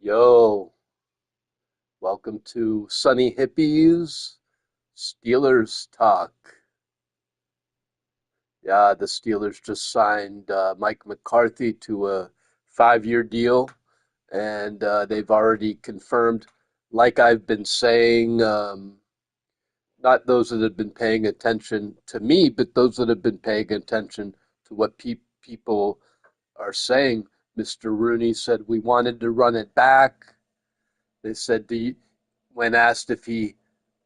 Yo, welcome to Sunny Hippies Steelers Talk. Yeah, the Steelers just signed Mike McCarthy to a 5-year deal, and they've already confirmed, like I've been saying, not those that have been paying attention to me, but those that have been paying attention to what people are saying. Mr. Rooney said we wanted to run it back. They said, when asked if he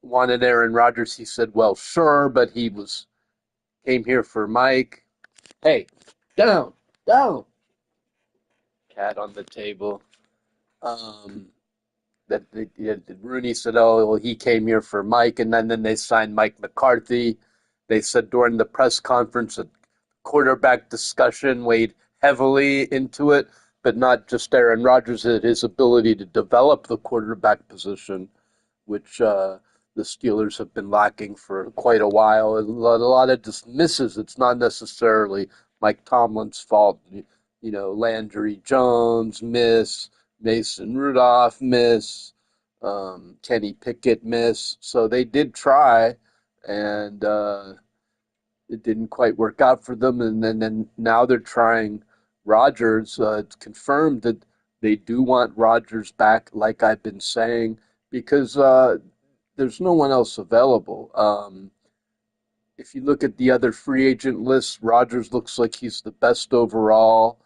wanted Aaron Rodgers, he said, well, sure, but came here for Mike. Hey, down, down. Cat on the table. Um, Rooney said, oh, well, he came here for Mike, and then they signed Mike McCarthy. They said during the press conference that quarterback discussion weighed heavily into it, but not just Aaron Rodgers, his ability to develop the quarterback position, which the Steelers have been lacking for quite a while. A lot of just misses. It's not necessarily Mike Tomlin's fault. Landry Jones miss, Mason Rudolph miss, Kenny Pickett miss. So they did try, and it didn't quite work out for them. And then now they're trying Rodgers. It's confirmed that they do want Rodgers back, like I've been saying, because there's no one else available. If you look at the other free agent list, Rodgers looks like he's the best overall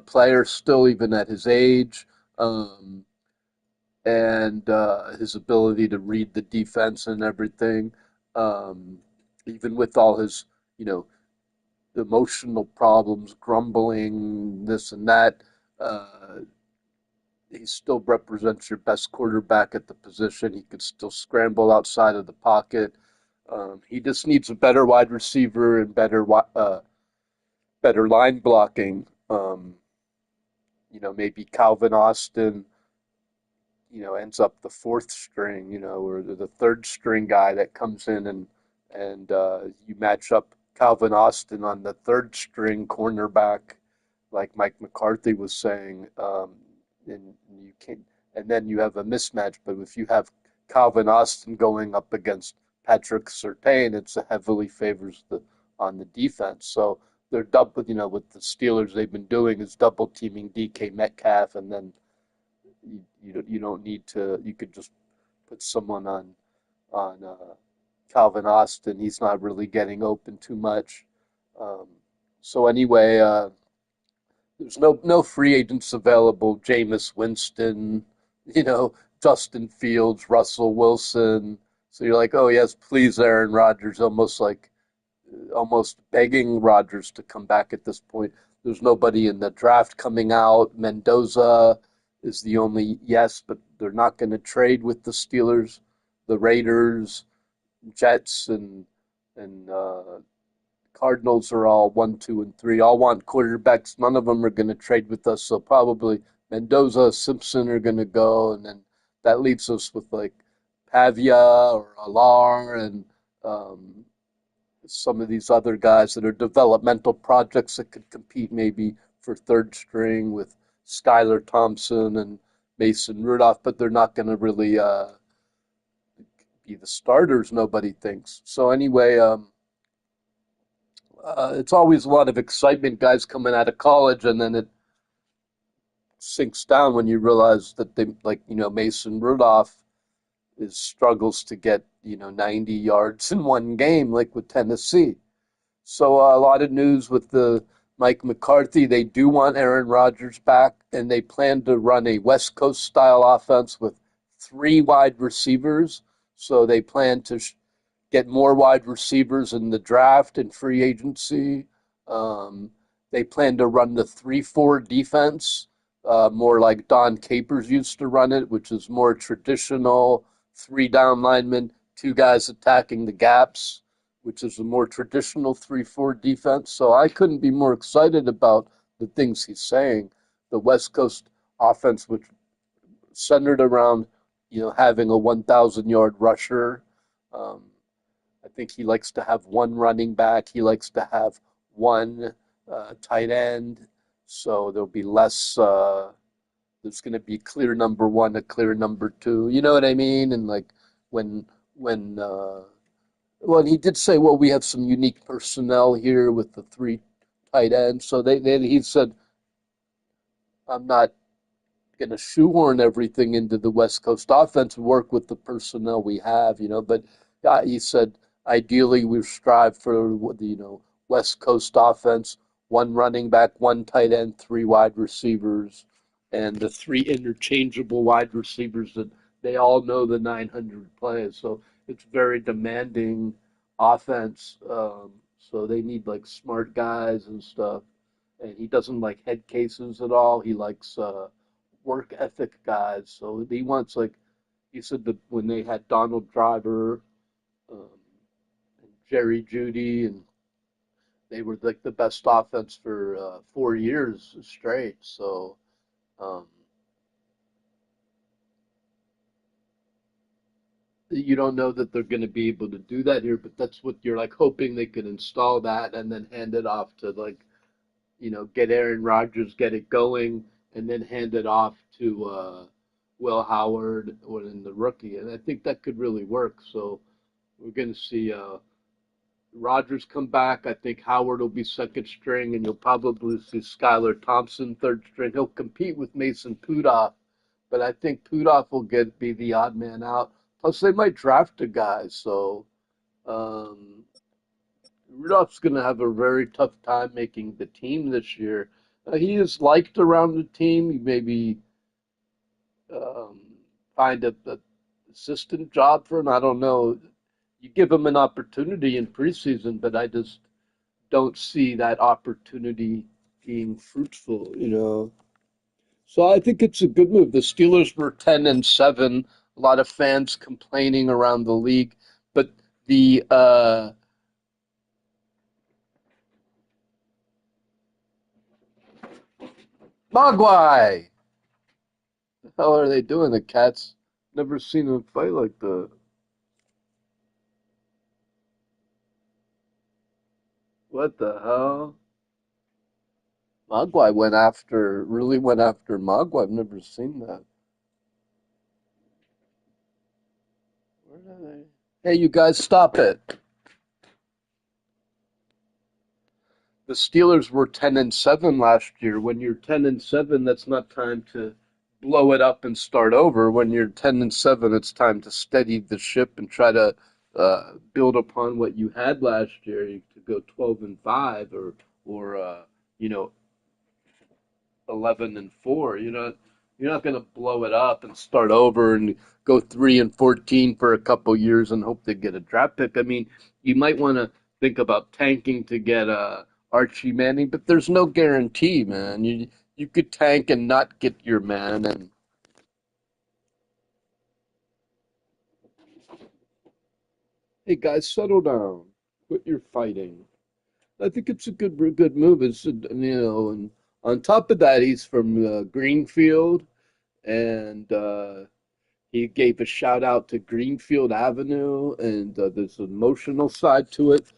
player still, even at his age, um, and his ability to read the defense and everything. Um, Even with all his, you know, emotional problems, grumbling, this and that, uh, he still represents your best quarterback at the position. He could still scramble outside of the pocket. He just needs a better wide receiver and better line blocking. Maybe Calvin Austin, ends up the fourth string, or the third string guy that comes in and you match up Calvin Austin on the third string cornerback, like Mike McCarthy was saying, and you can, and then you have a mismatch. But if you have Calvin Austin going up against Patrick Surtain, it's heavily favors the on the defense. So they're double, with the Steelers, they've been doing is double teaming DK Metcalf, and then you don't need to. You could just put someone on Calvin Austin. He's not really getting open too much. Um, so anyway, there's no free agents available. Jameis Winston, you know, Justin Fields, Russell Wilson. So you're like, oh yes, please, Aaron Rodgers. Almost begging Rodgers to come back at this point. There's nobody in the draft coming out. Mendoza is the only yes, but they're not going to trade with the Steelers, the Raiders, Jets, and Cardinals are all 1, 2, and 3. All want quarterbacks. None of them are going to trade with us. So probably Mendoza, Simpson are going to go, and then that leaves us with like Pavia or Alar and um, some of these other guys that are developmental projects that could compete maybe for third string with Skylar Thompson and Mason Rudolph, but they're not going to really be the starters. Nobody thinks so. Anyway, it's always a lot of excitement, guys coming out of college, and then it sinks down when you realize that Mason Rudolph is struggles to get 90 yards in one game, like with Tennessee. So a lot of news with the Mike McCarthy. They do want Aaron Rodgers back, and they plan to run a West Coast style offense with three wide receivers. So they plan to get more wide receivers in the draft and free agency. Um, they plan to run the 3-4 defense, more like Don Capers used to run it, which is more traditional three down linemen, two guys attacking the gaps, which is a more traditional 3-4 defense. So I couldn't be more excited about the things he's saying. The West Coast offense, which centered around, having a 1,000-yard rusher. Um, I think he likes to have one running back. He likes to have one tight end. So there'll be less there's going to be clear number one, a clear number two. You know what I mean? And like when when well, and he did say, well, we have some unique personnel here with the three tight ends. So he said, I'm not going to shoehorn everything into the West Coast offense, work with the personnel we have, But he said, ideally, we strive for the, West Coast offense, one running back, one tight end, three wide receivers, and the three interchangeable wide receivers that they all know the 900 plays. So it's very demanding offense. So they need like smart guys and stuff. And he doesn't like head cases at all. He likes work ethic guys. So he wants like he said that when they had Donald Driver, um, and Jerry Judy, and they were like the best offense for 4 years straight. So um, you don't know that they're going to be able to do that here, but that's what you're like hoping they can install that and then hand it off to like get Aaron Rodgers, get it going, and then hand it off to Will Howard or in the rookie. And I think that could really work. So we're going to see Rodgers come back. I think Howard will be second string, and you'll probably see Skylar Thompson third string. He'll compete with Mason Pudoff, but I think Pudoff will be the odd man out. Plus, they might draft a guy. So um, Rudolph's going to have a very tough time making the team this year. He is liked around the team. He maybe um, find a assistant job for him. I don't know. You give him an opportunity in preseason, but I just don't see that opportunity being fruitful. So I think it's a good move. The Steelers were 10-7. A lot of fans complaining around the league, but the Mogwai. The hell are they doing? The cats. Never seen them fight like that. What the hell? Mogwai really went after Mogwai. I've never seen that. Where are they? Hey, you guys, stop it. The Steelers were 10-7 last year. When you're 10-7, that's not time to blow it up and start over. When you're 10-7, it's time to steady the ship and try to build upon what you had last year. You could go 12-5 or you know 11-4. You're not going to blow it up and start over and go 3-14 for a couple years and hope to get a draft pick. I mean, you might want to think about tanking to get Archie Manning, but there's no guarantee, man. You could tank and not get your man. And hey, guys, settle down. Quit your fighting. I think it's a good move. And on top of that, he's from Greenfield, and he gave a shout out to Greenfield Avenue, and there's an emotional side to it.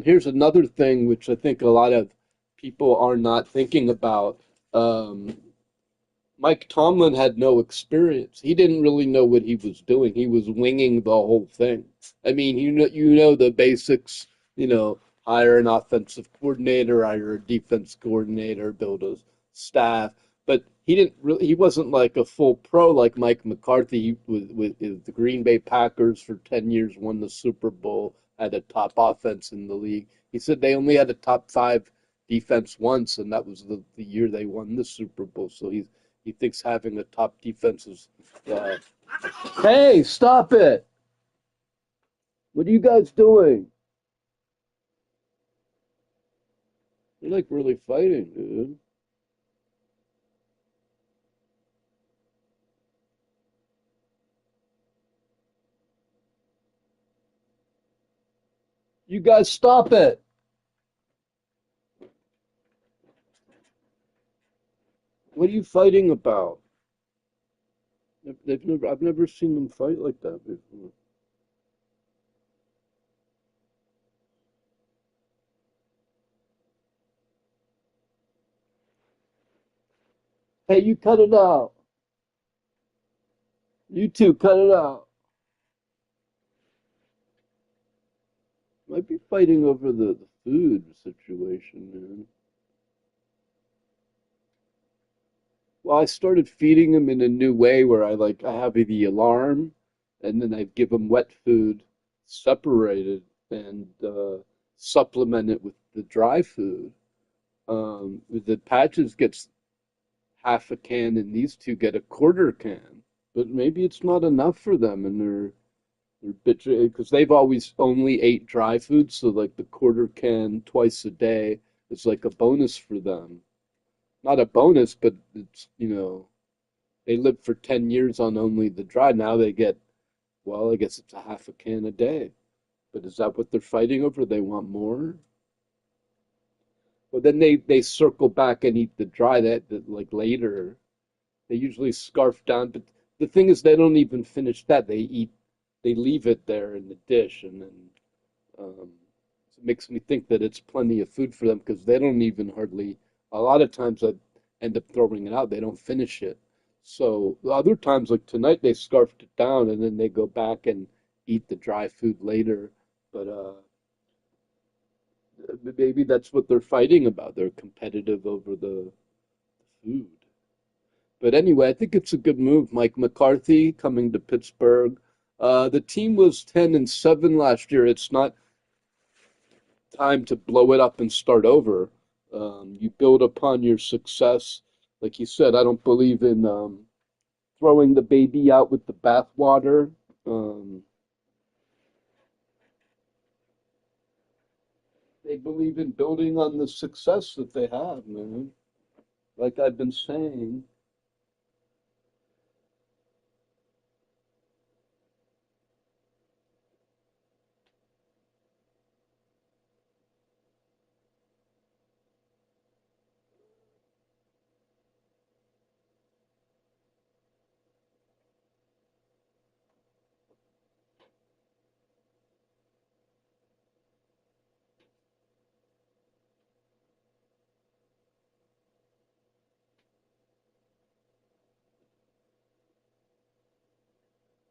Here's another thing which I think a lot of people are not thinking about. Um, Mike Tomlin had no experience. He didn't really know what he was doing. He was winging the whole thing. I mean, you know the basics. Hire an offensive coordinator, hire a defense coordinator, build a staff. But he didn't really. He wasn't like a full pro like Mike McCarthy with the Green Bay Packers for 10 years, won the Super Bowl, had a top offense in the league. He said they only had a top five defense once, and that was the year they won the Super Bowl. So he thinks having a top defense is. Uh, hey, stop it! What are you guys doing? You're like really fighting, dude. You guys stop it! What are you fighting about? I've never seen them fight like that before. Hey, you cut it out. You two, cut it out. Might be fighting over the food situation, man. Well, I started feeding him in a new way where I have the alarm, and then I give him wet food separated and supplement it with the dry food. The Patches gets half a can, and these two get a quarter can. But maybe it's not enough for them, and they're bitching because they've always only ate dry food, so like the quarter can twice a day is like a bonus for them. Not a bonus, but it's, they lived for 10 years on only the dry. Now they get, well, I guess it's a half a can a day. But is that what they're fighting over? They want more? Well, then they circle back and eat the dry that like later. They usually scarf down, but the thing is they don't even finish that. They leave it there in the dish, and then it makes me think that it's plenty of food for them because they don't even hardly. A lot of times I end up throwing it out. They don't finish it. So the other times, like tonight, they scarfed it down and then they go back and eat the dry food later. But maybe that's what they're fighting about. They're competitive over the food. But anyway, I think it's a good move. Mike McCarthy coming to Pittsburgh. The team was 10-7 last year. It's not time to blow it up and start over. You build upon your success. Like you said, I don't believe in throwing the baby out with the bathwater. Um, they believe in building on the success that they have, man. Like I've been saying.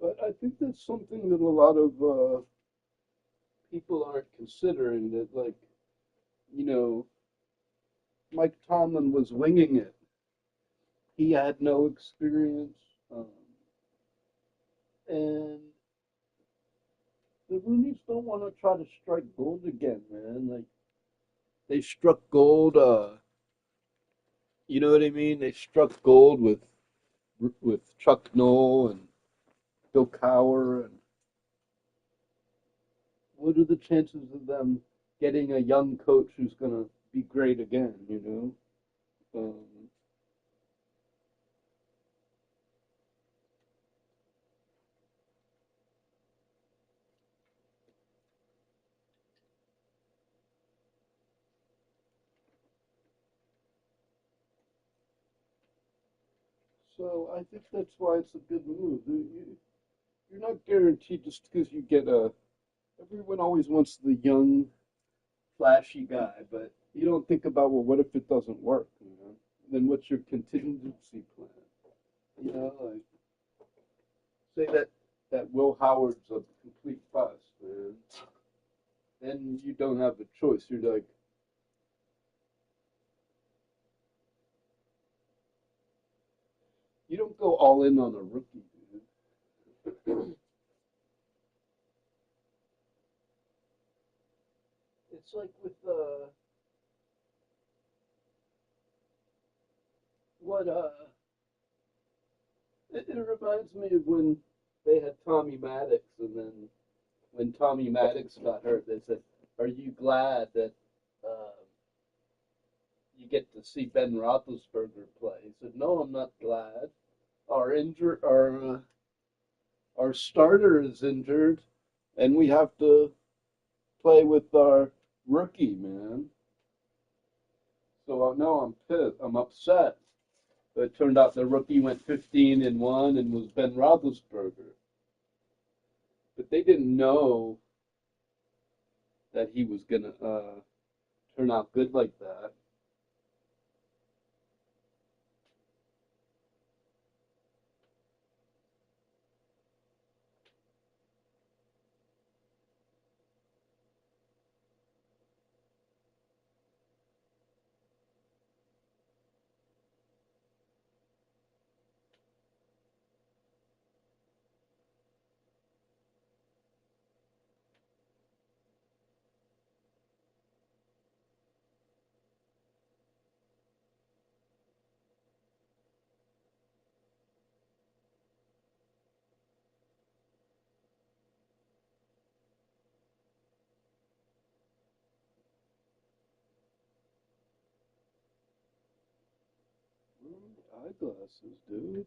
But I think that's something that a lot of people aren't considering. That, like, you know, Mike Tomlin was winging it. He had no experience, and the Roonies don't want to try to strike gold again, man. Like they struck gold. You know what I mean? They struck gold with Chuck Noll and Bill Cowher. And what are the chances of them getting a young coach who's gonna be great again? So I think that's why it's a good move. You're not guaranteed just because you get a. Everyone always wants the young, flashy guy, but you don't think about, well, what if it doesn't work? Then what's your contingency plan? Like say that Will Howard's a complete bust, man. Then you don't have a choice. You're like, you don't go all in on a rookie, dude. It's like with what it reminds me of when they had Tommy Maddox, and then when Tommy Maddox got hurt, they said, "Are you glad that uh, you get to see Ben Roethlisberger play?" He said, "No, I'm not glad. Our starter is injured, and we have to play with our rookie, man. So no, I'm pissed. I'm upset." But it turned out the rookie went 15-1 and was Ben Roethlisberger. But they didn't know that he was gonna turn out good like that. Eyeglasses, dude.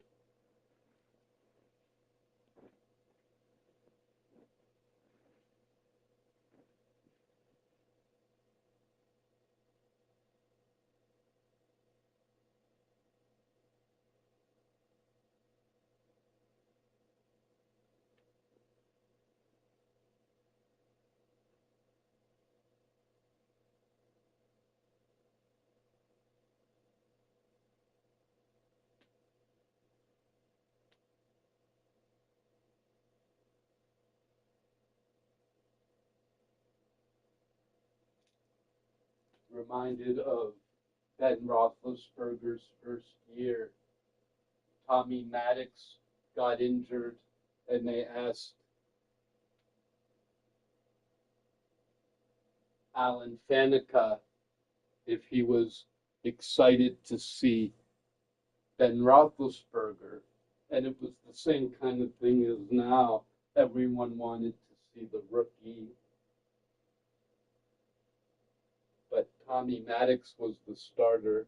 Reminded of Ben Roethlisberger's first year. Tommy Maddox got injured, and they asked Alan Faneca if he was excited to see Ben Roethlisberger, and it was the same kind of thing as now. Everyone wanted to see the rookie, but Tommy Maddox was the starter,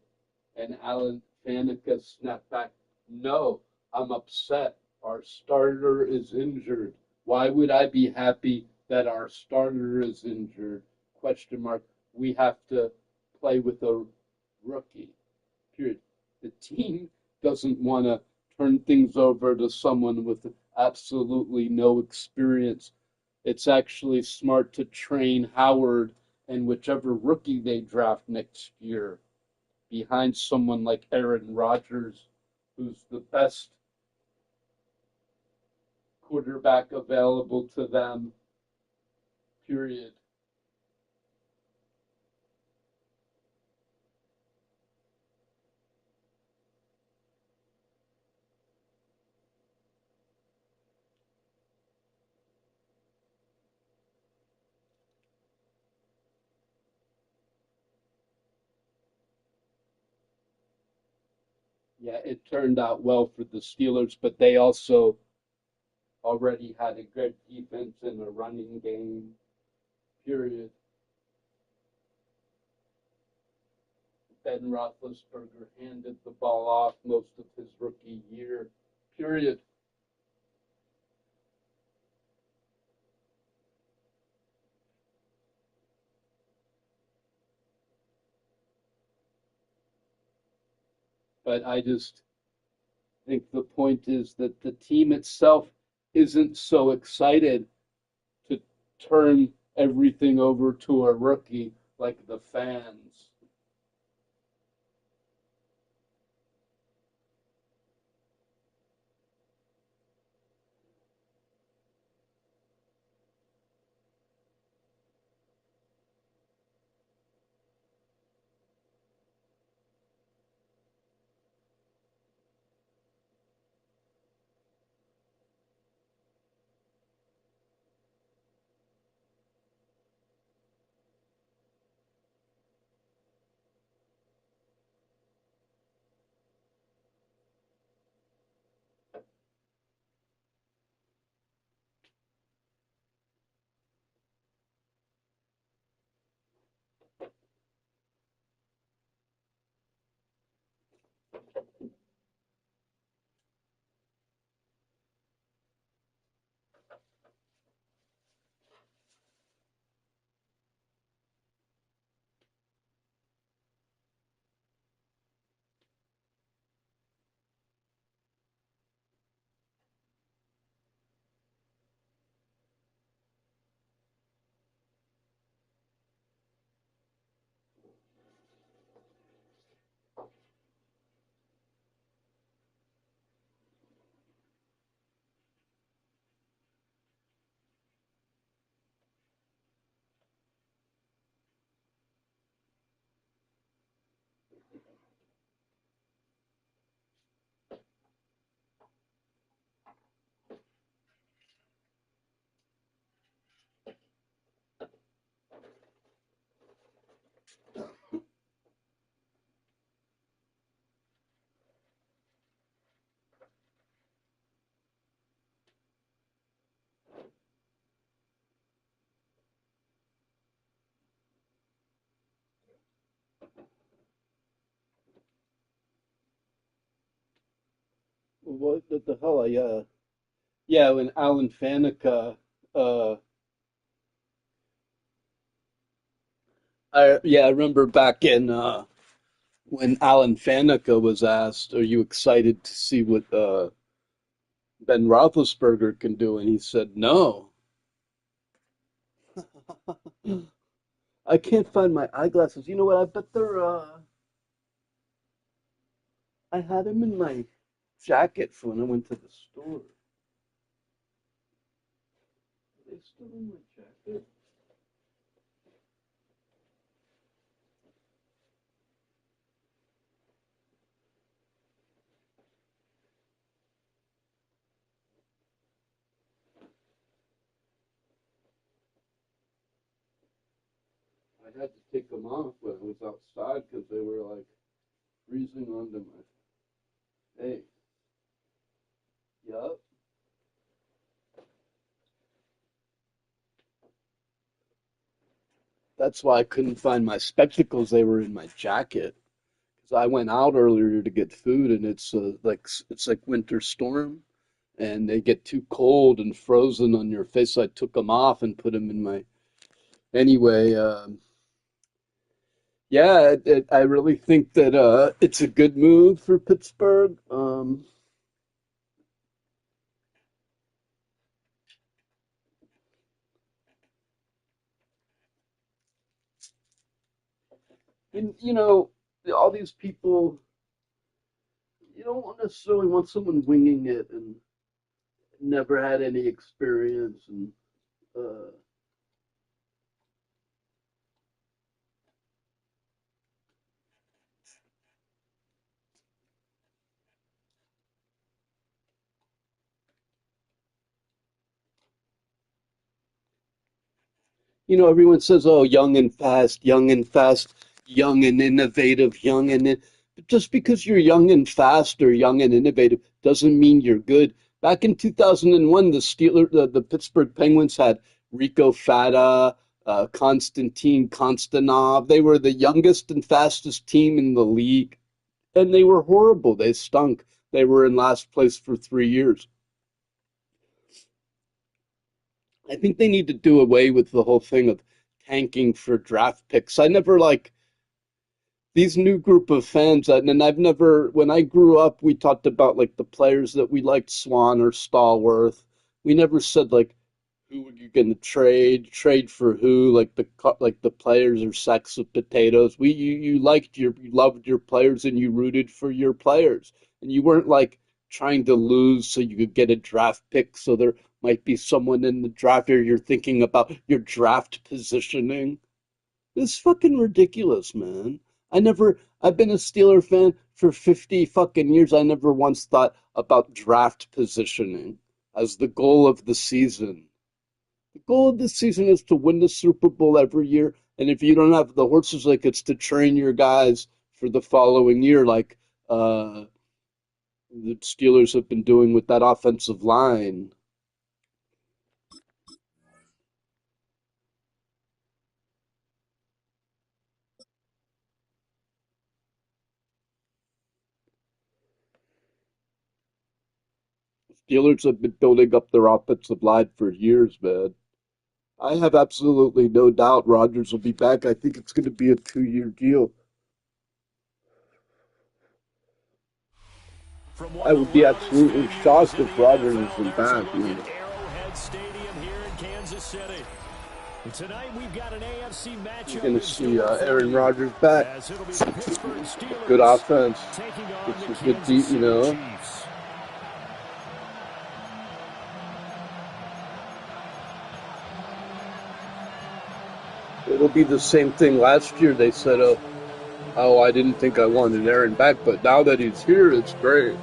and Alan Faneca snapped back, "No, I'm upset. Our starter is injured. Why would I be happy that our starter is injured? Question mark. We have to play with a rookie. Period." The team doesn't want to turn things over to someone with absolutely no experience. It's actually smart to train Howard and whichever rookie they draft next year behind someone like Aaron Rodgers, who's the best quarterback available to them, period. Yeah, it turned out well for the Steelers, but they also already had a good defense and a running game, period. Ben Roethlisberger handed the ball off most of his rookie year, period. But I just think the point is that the team itself isn't so excited to turn everything over to a rookie like the fans. what the hell? Yeah, when Alan Faneca, uh, I remember back in when Alan Faneca was asked, "Are you excited to see what Ben Roethlisberger can do?" And he said, "No, I can't find my eyeglasses. You know what? I bet they're I had them in my jacket for when I went to the store. Are they still in my jacket? I had to take them off when I was outside because they were like freezing onto my face. Yup. That's why I couldn't find my spectacles. They were in my jacket. Because I went out earlier to get food, and it's like winter storm, and they get too cold and frozen on your face. So I took them off and put them in my. Anyway, yeah, I really think that it's a good move for Pittsburgh. And all these people, you don't necessarily want someone winging it and never had any experience and uh, everyone says, "Oh, young and fast, young and innovative, but just because you're young and fast or young and innovative doesn't mean you're good." Back in 2001, the Pittsburgh Penguins had Rico Fata, Konstantin Konstanov. They were the youngest and fastest team in the league, and they were horrible. They stunk. They were in last place for 3 years. I think they need to do away with the whole thing of tanking for draft picks. I never like these new group of fans, and I've never, when I grew up, we talked about like the players that we liked, Swan or Stallworth. We never said like who were you going to trade for who, like the players are sacks of potatoes. You loved your players and you rooted for your players, and you weren't like trying to lose so you could get a draft pick. So there might be someone in the draft, or you're thinking about your draft positioning. It's fucking ridiculous, man. I've been a Steeler fan for 50 fucking years. I never once thought about draft positioning as the goal of the season. The goal of the season is to win the Super Bowl every year. And if you don't have the horses, like it's to train your guys for the following year, like uh, the Steelers have been doing with that offensive line. Steelers have been building up their offensive line for years, man. I have absolutely no doubt Rodgers will be back. I think it's going to be a 2-year deal. From I one of would the be loudest absolutely stadiums shocked in if the Rodgers NFL, isn't there's a back. look at Arrowhead Stadium here in Kansas City. Tonight we've got an AFC You're matchup going to in see store for Aaron you, Rodgers back. as it'll be the Pittsburgh Good Steelers offense. taking on It's the a good Kansas deep, City Chiefs. It'll be the same thing last year. They said, oh, I didn't think I wanted Aaron back, but now that he's here, it's great.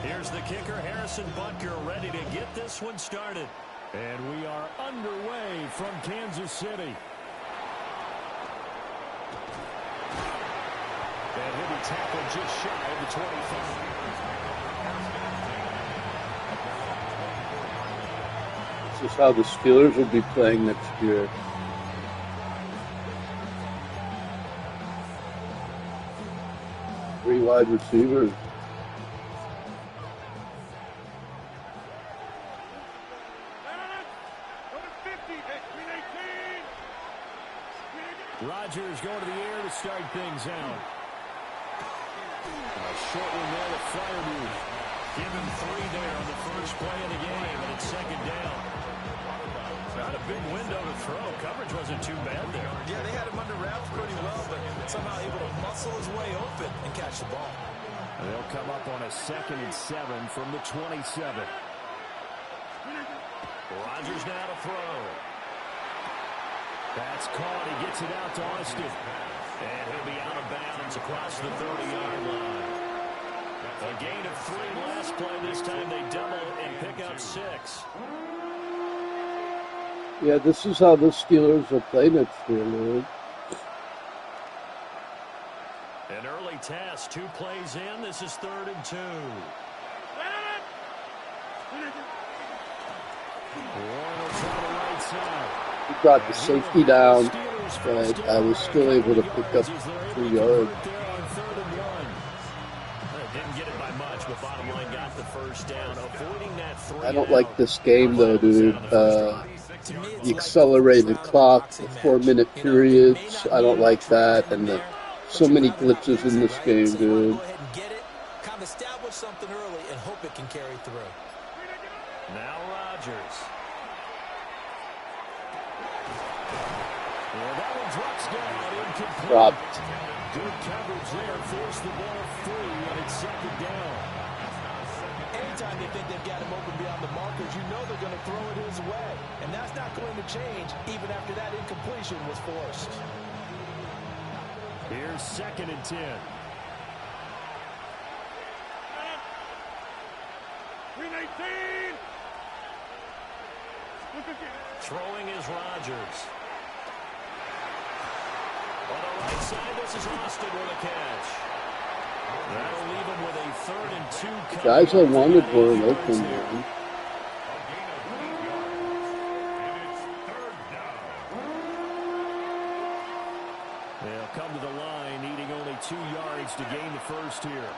Here's the kicker, Harrison Butker, ready to get this one started. And we are underway from Kansas City. And he'll be tackled just shy of the 25. This is how the Steelers will be playing next year. Three wide receivers. Rodgers going to the air to start things out. A short one there with Fryermuth. Give him 3 there on the first play of the game, and it's second down. Not a big window to throw. Coverage wasn't too bad there. Yeah, they had him under wraps pretty well, but somehow able to muscle his way open and catch the ball. They'll come up on a 2nd and 7 from the 27. Rodgers now to throw. That's caught. He gets it out to Austin. And he'll be out of bounds across the 30-yard line. A gain of 3 last play. This time they double and pick up 6. Yeah, this is how the Steelers will play next year, man. An early test. 2 plays in. This is 3rd and 2. Warren will try the right side. He brought the safety down, but I was still able to pick up 3 yards. Didn't get it by much, but bottom line got the first down. Avoiding that 3. I don't like this game though, dude. The accelerated clock, the 4-minute periods, I don't like that, and so many glitches in this game, dude. Go ahead and get it, kind of establish something early, and hope it can carry through. Now Rodgers. Well, that one drops down, incomplete. Dropped. Good coverage there, forced the ball free, and it's second down. Anytime they think they've got him open beyond the markers, you know they're going to throw it his way. And that's not going to change even after that incompletion was forced. Here's 2nd and 10. Throwing is Rodgers. On the right side, this is Austin with a catch. That'll leave him with a 3rd and 2. Guys I wanted were in open, man. They'll come to the line, needing only 2 yards to gain the first here.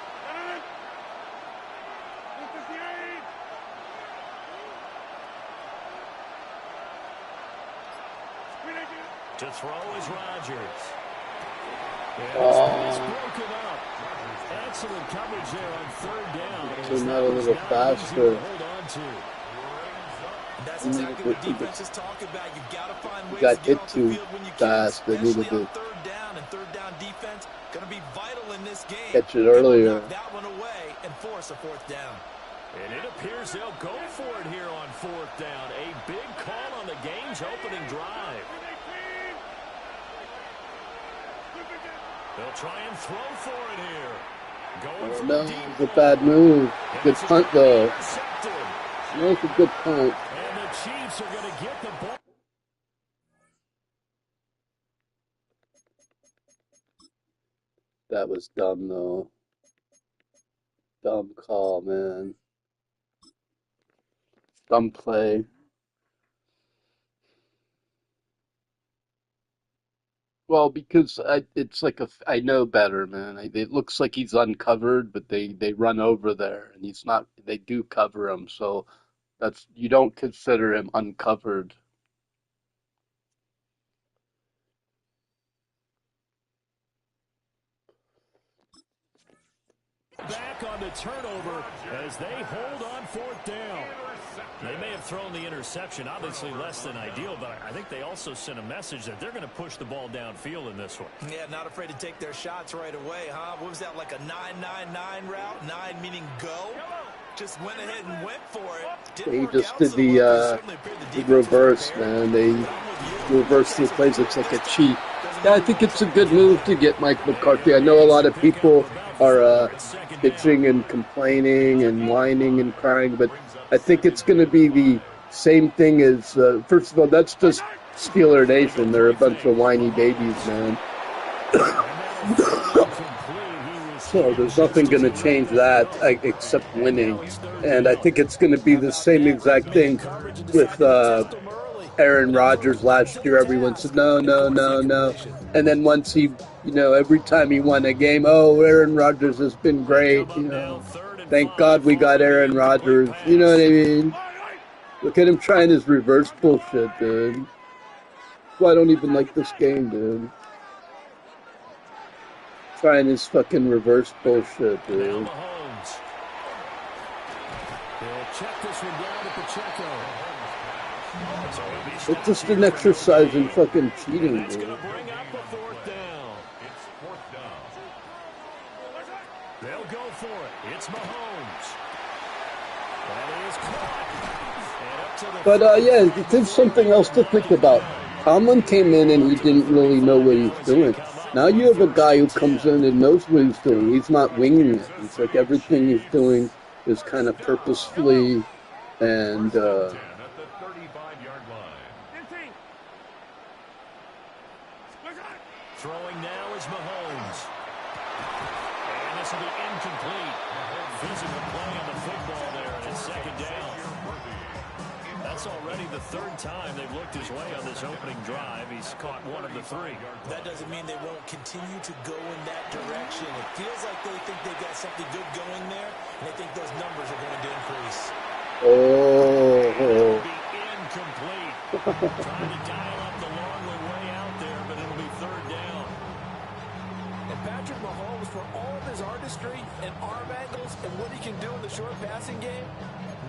To throw is Rodgers. It's broken up. Excellent coverage there on 3rd down. Turn that a little faster. Hold on to. That's exactly what defenses talk about. You've got to find ways Got to get hit off too the field when you fast. can, They needed especially to on 3rd down, and 3rd down defense going to be vital in this game. catch it earlier. Knock that one away and force a 4th down. And it appears they'll go for it here on 4th down. A big call on the game's opening drive. They'll try and throw for it here. Going for No, the deep it's a bad move. Good punt, though. intercepted. No, it's a good punt. And the Chiefs are going to get the ball. That was dumb, though. Dumb call, man. Dumb play. Well, because it's like I know better, man. It looks like he's uncovered, but they run over there, and he's not. They do cover him, so you don't consider him uncovered. Back on the turnover as they hold on 4th down. They may have thrown the interception, obviously less than ideal, but I think they also sent a message that they're going to push the ball downfield in this one. Yeah, not afraid to take their shots right away, huh? What was that, like a 9-9-9 route? 9 meaning go? Just went ahead and went for it. They just did the reverse, man. They reversed the plays. It's like a cheat. Yeah, I think it's a good move to get Mike McCarthy. I know a lot of people are bitching and complaining and whining and crying, but I think it's going to be the same thing as, first of all, that's just Steeler Nation. They're a bunch of whiny babies, man. So there's nothing going to change that except winning. And I think it's going to be the same exact thing with Aaron Rodgers last year. Everyone said, no, no, no, no. And then once he, every time he won a game, oh, Aaron Rodgers has been great. Thank God we got Aaron Rodgers. You know what I mean? Look at him trying his reverse bullshit, dude. That's why I don't even like this game, dude. Trying his fucking reverse bullshit, dude. It's just an exercise in fucking cheating, dude. They'll go for it. It's Mahomes. But yeah, there's something else to think about. Tomlin came in and he didn't really know what he's doing. Now you have a guy who comes in and knows what he's doing. He's not winging it. It's like everything he's doing is kind of purposefully and throwing now is Mahomes. And this will be incomplete. Physical play on the football there, and it's second down. That's already the third time they've looked his way on this opening drive. He's caught one of the three. That doesn't mean they won't continue to go in that direction. It feels like they think they've got something good going there, and I think those numbers are going to increase. It'll be incomplete. Trying to dial up the long way out there, but it'll be third down. And Patrick Mahomes, for all of his artistry and arm angles and what he can do in the short passing game,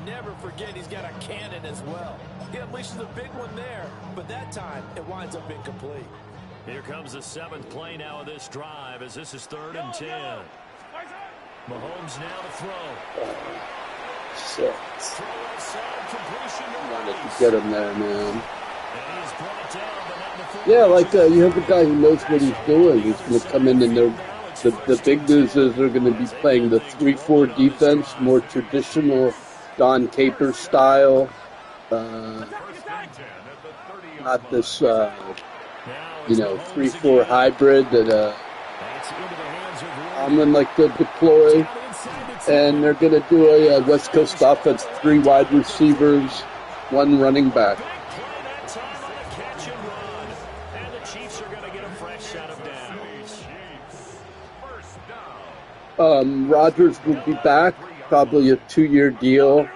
never forget he's got a cannon as well. He unleashes a big one there, but that time it winds up incomplete. Here comes the seventh play now of this drive as this is 3rd and 10. Mahomes now to throw. Shit. Wanted to get him there, man. Yeah, like you have a guy who knows what he's doing. He's going to come in and the big news is they're going to be playing the 3-4 defense, more traditional Don Capers style. Not this, 3-4 hybrid that Tomlin like to deploy. And they're going to do a West Coast offense, 3 wide receivers, 1 running back. Rodgers will be back, probably a 2-year deal,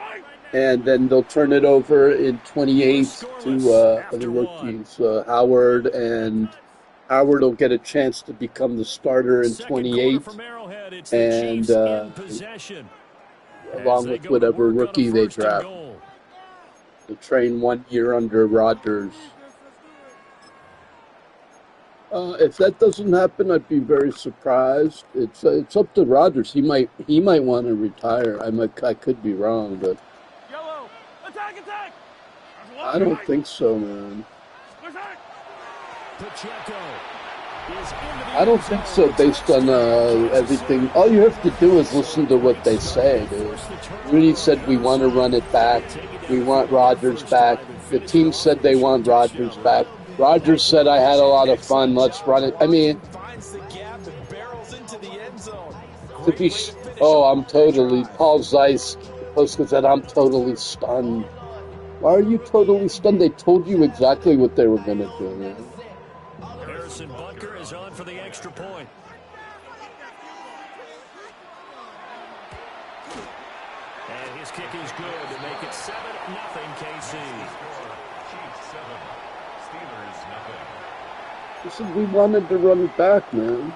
and then they'll turn it over in 28 to the rookies, Howard, and Howard will get a chance to become the starter in 28, and along with whatever rookie they draft. They'll train 1 year under Rodgers. If that doesn't happen, I'd be very surprised. It's up to Rodgers. He might want to retire. I could be wrong, but I don't think so, man. I don't think so. Based on everything, all you have to do is listen to what they say, dude. Rooney said we want to run it back. We want Rodgers back. The team said they want Rodgers back. Rodgers said, I had a lot of fun. Let's run it. I mean, I'm totally, Paul Zeiss posted said, I'm totally stunned. Why are you totally stunned? They told you exactly what they were going to do, man. Harrison Butker is on for the extra point. And his kick is good to make it 7-0 KC. Listen, we wanted to run it back, man.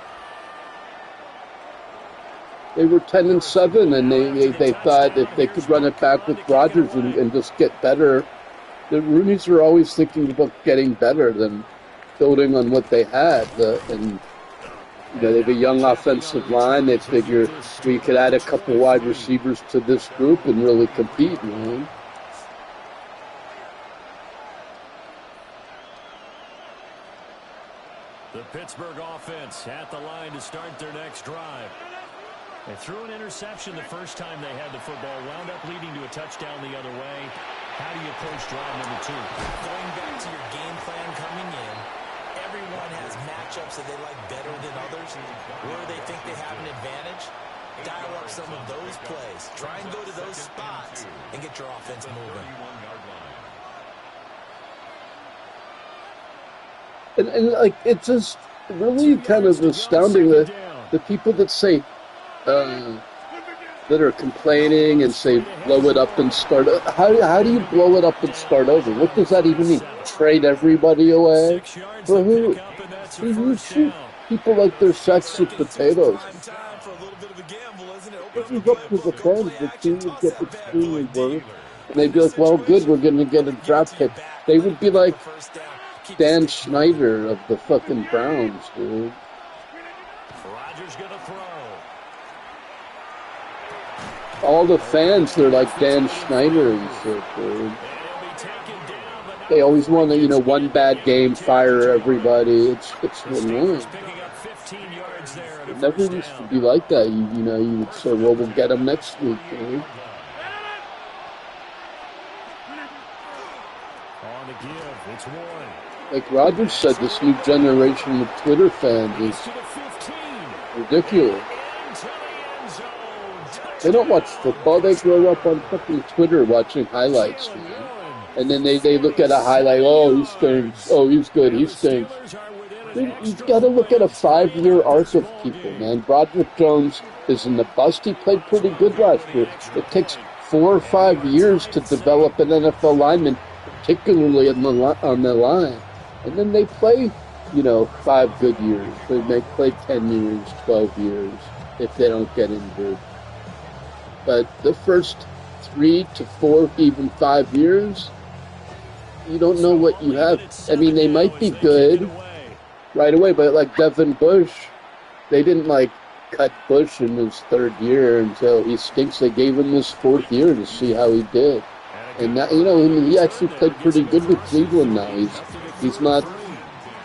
They were 10-7, and they thought if they could run it back with Rodgers and just get better. The Rooneys are always thinking about getting better than building on what they had. And they have a young offensive line. They figure we could add a couple wide receivers to this group and really compete, man. The Pittsburgh offense at the line to start their next drive. They threw an interception the first time they had the football, wound up leading to a touchdown the other way. How do you approach drive number 2? Going back to your game plan coming in, everyone front has matchups that they like better than others, where they think they have an advantage, dial up some of those plays. Try and go to those spots and get your offense moving. And like, it's just really kind of astounding that the people that say, that are complaining and say blow it up and start. How do you blow it up and start over? What does that even mean? Trade everybody away? For who? You shoot people like they're sacks of potatoes. This is up to the fans. The team would get extremely worried. And they'd be like, well, good, we're going to get a draft pick. They would be like Dan Snyder of the fucking Browns, dude. Rodgers going to throw. All the fans, they're like Dan Schneider and shit, dude. They always want to, one bad game, fire everybody. It's annoying. It never used to be like that. You would say, well, we'll get them next week, dude. On the give, it's Warren. Like Rodgers said, this new generation of Twitter fans is ridiculous. They don't watch football. They grow up on fucking Twitter watching highlights, man. And then they look at a highlight, oh, he stinks. Oh, he's good, he stinks. You've got to look at a 5-year arc of people, man. Broderick Jones isn't a bust. He played pretty good last year. It takes 4 or 5 years to develop an NFL lineman, particularly on the line. And then they play, 5 good years. They may play 10 years, 12 years, if they don't get injured. But the first 3 to 4, even 5 years, you don't know what you have. I mean, they might be good right away, but like Devin Bush, they didn't cut Bush in his 3rd year until he stinks. They gave him his 4th year to see how he did. And now, he actually played pretty good with Cleveland now. He's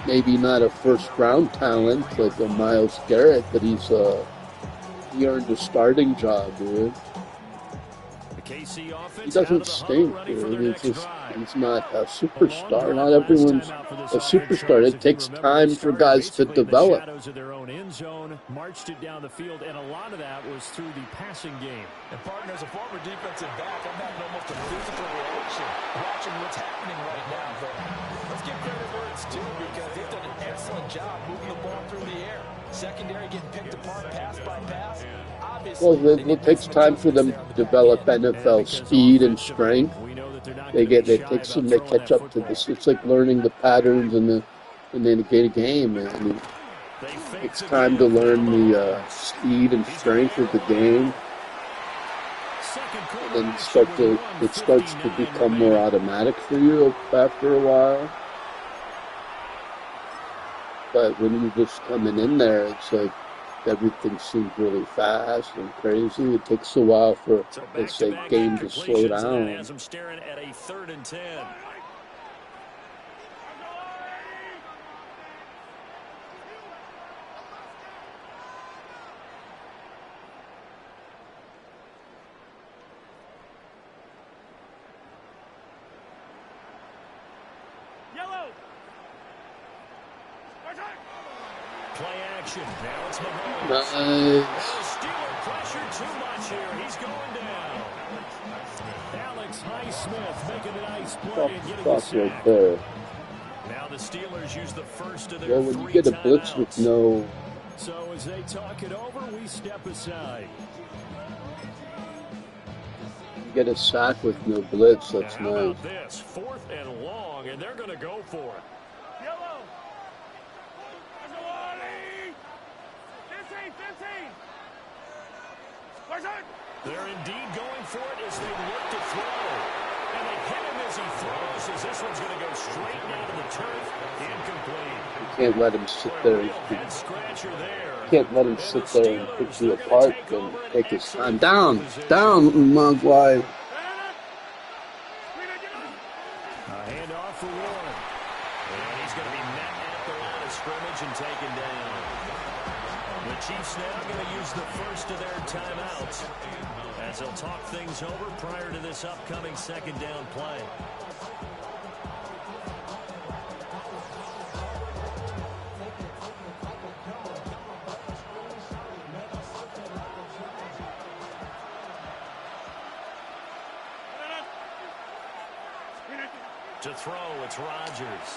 maybe not a first-round talent like a Myles Garrett, but he earned a starting job, dude. He doesn't stink, dude. He's not a superstar. Not everyone's a superstar. It takes time for guys to develop. Marched it down the field, and a lot of that was through the passing game. And partner, as a former defensive back, I'm having almost a physical reaction watching what's happening right now. But let's give credit where it's due, because they've done an excellent job moving the ball through the air. Secondary getting picked apart pass by pass. Well, it takes time for them to develop NFL speed and strength. They catch up to this. It's like learning the patterns in the game, man. It's time to learn the speed and strength of the game, and then it starts to become more automatic for you after a while. But when you're just coming in there, it's like everything seems really fast and crazy. It takes a while for, let's say, game to slow down. As I'm staring at a 3rd and 10. Play action. Now it's Mahomes. Nice. Steeler pressure too much here. He's going down. Alex Highsmith making a nice play and getting the sack. Right there. Now the Steelers use the first of their Well, when you get a blitz with no... So as they talk it over, we step aside. You get a sack with no blitz, that's now, how nice. about this? 4th and long, and they're going to go for it. They're indeed going for it as they look to throw. And they hit him as he throws, as this one's going to go straight down to the turf. Incomplete. You can't let him sit there. Head scratcher there. You can't let him sit there and pick you apart and take his time. Down, Maguire. A handoff for Warren. And he's going to be met at the line of scrimmage and taken down. The Chiefs now going to use the first of their timeouts as they'll talk things over prior to this upcoming 2nd down play. To throw, it's Rodgers.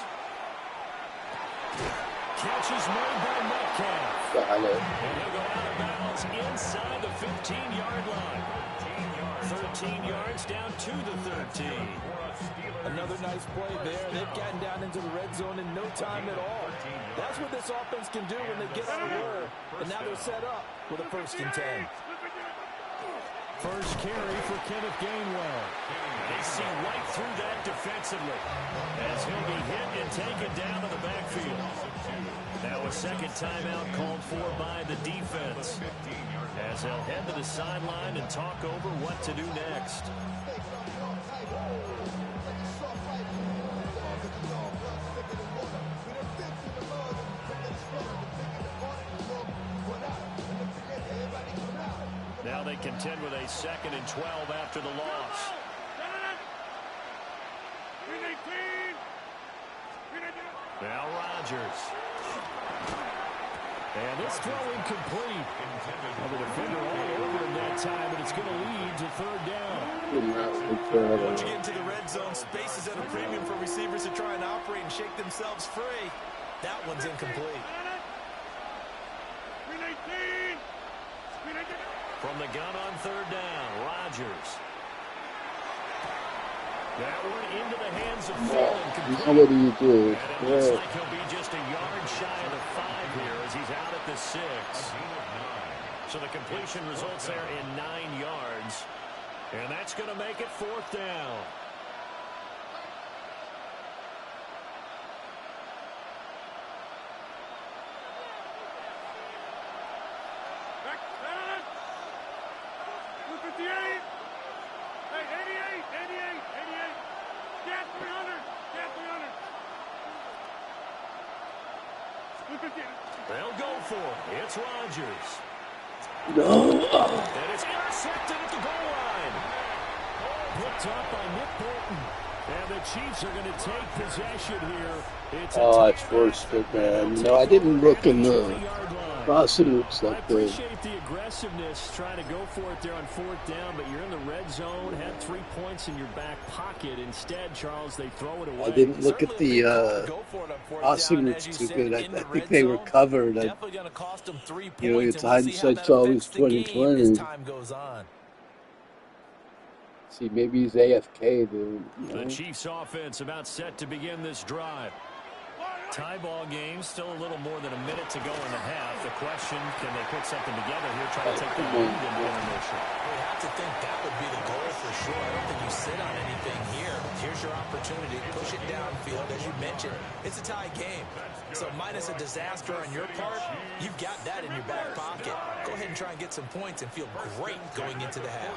Catch is made by Metcalf. Got it. And he'll go out of bounds inside the 15-yard line. 13 yards down to the 13. Another nice play there. They've gotten down into the red zone in no time at all. That's what this offense can do when they get on a roll. And now they're set up with a 1st and 10. First carry for Kenneth Gainwell. They see right through that defensively as he'll be hit and taken down to the backfield. Now a second timeout called for by the defense as they'll head to the sideline and talk over what to do next. Now they contend with a 2nd and 12 after the loss. Now Rodgers. And this throw incomplete. Well, the defender all over him that time, but it's going to lead to 3rd down. Once you get into the red zone, space is at a premium for receivers to try and operate and shake themselves free. That one's incomplete. From the gun on 3rd down, Rodgers. That one into the hands of Phil. What do you do? And it looks like he'll be just a yard shy of the 5 here as he's out at the 6. So the completion results there in 9 yards. And that's going to make it 4th down. They'll go for it. It's Rodgers. No. And it's intercepted at the goal line. Picked up by Nick Bolton. And the Chiefs are going to take possession here. It's I forced it, man. No, I didn't look in the crossing looks I like the. appreciate the aggressiveness trying to go for it there on 4th down, but you're in the red zone, had 3 points in your back pocket. Instead, Charles, they throw it away. I didn't look at the crossing looks too good. I think they were covered. It's hindsight's always 20/20. See, maybe he's AFK, dude. The Chiefs offense about set to begin this drive. Tie ball game, still a little more than a minute to go in the half. The question, can they put something together here, try to take the lead in the intermission? We have to think that would be the goal for sure. I don't think you sit on anything here. Here's your opportunity. Push it downfield. As you mentioned, it's a tie game. So minus a disaster on your part, you've got that in your back pocket. Go ahead and try and get some points and feel great going into the half.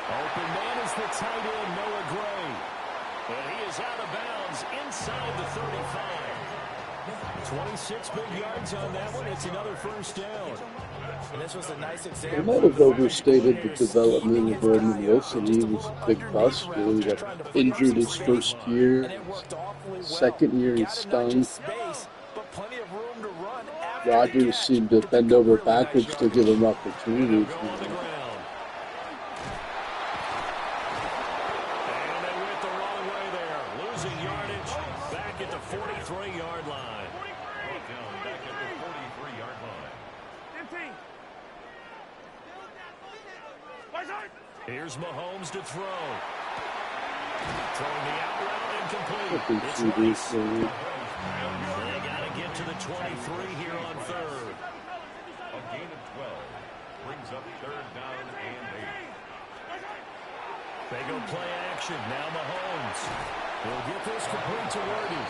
Open man is the tight end, Noah Gray. And he is out of bounds inside the 35. 26 big yards on that one. It's another 1st down. And this was a nice They example. might have overstated the development of Brandon Wilson. He was a big bust. Really got injured his 1st year. 2nd year he stung. Rodgers seemed to bend over backwards to give him opportunities. Here's Mahomes to throw. Throwing the out route incomplete. It's Rice. They got to get to the 23 here on 3rd. A gain of 12 brings up 3rd down and 8. They go play action. Now Mahomes will get this complete to Worthy.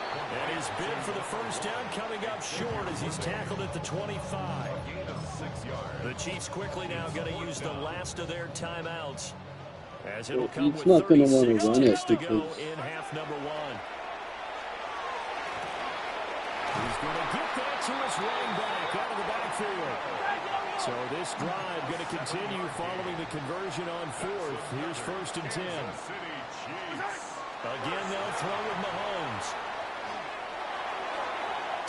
And his bid for the 1st down coming up short as he's tackled at the 25. The Chiefs quickly now going to use the last of their timeouts as it'll come with 36 ticks to go in half number 1. He's going to get that to his running back out of the backfield. So this drive going to continue following the conversion on 4th. Here's 1st and 10. Again, they'll throw with Mahomes.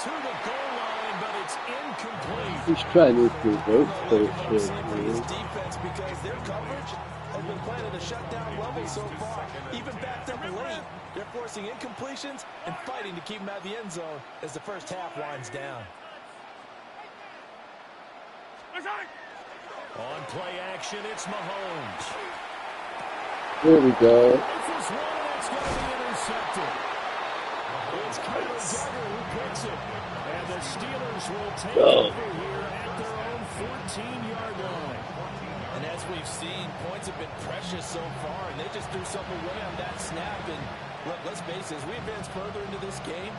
To the goal line, but it's incomplete. He's trying to reverse those. Defense because their coverage has been playing at a shutdown level so far. Even backed up late, they're forcing incompletions and fighting to keep them out of the end zone as the first half winds down. On play action, it's Mahomes. There we go. This one, and it's going to be intercepted. It's Kyle Duggar who picks it. And the Steelers will take over here at their own 14-yard line. And as we've seen, points have been precious so far, and they just threw something away on that snap. And let's face it, as we advance further into this game,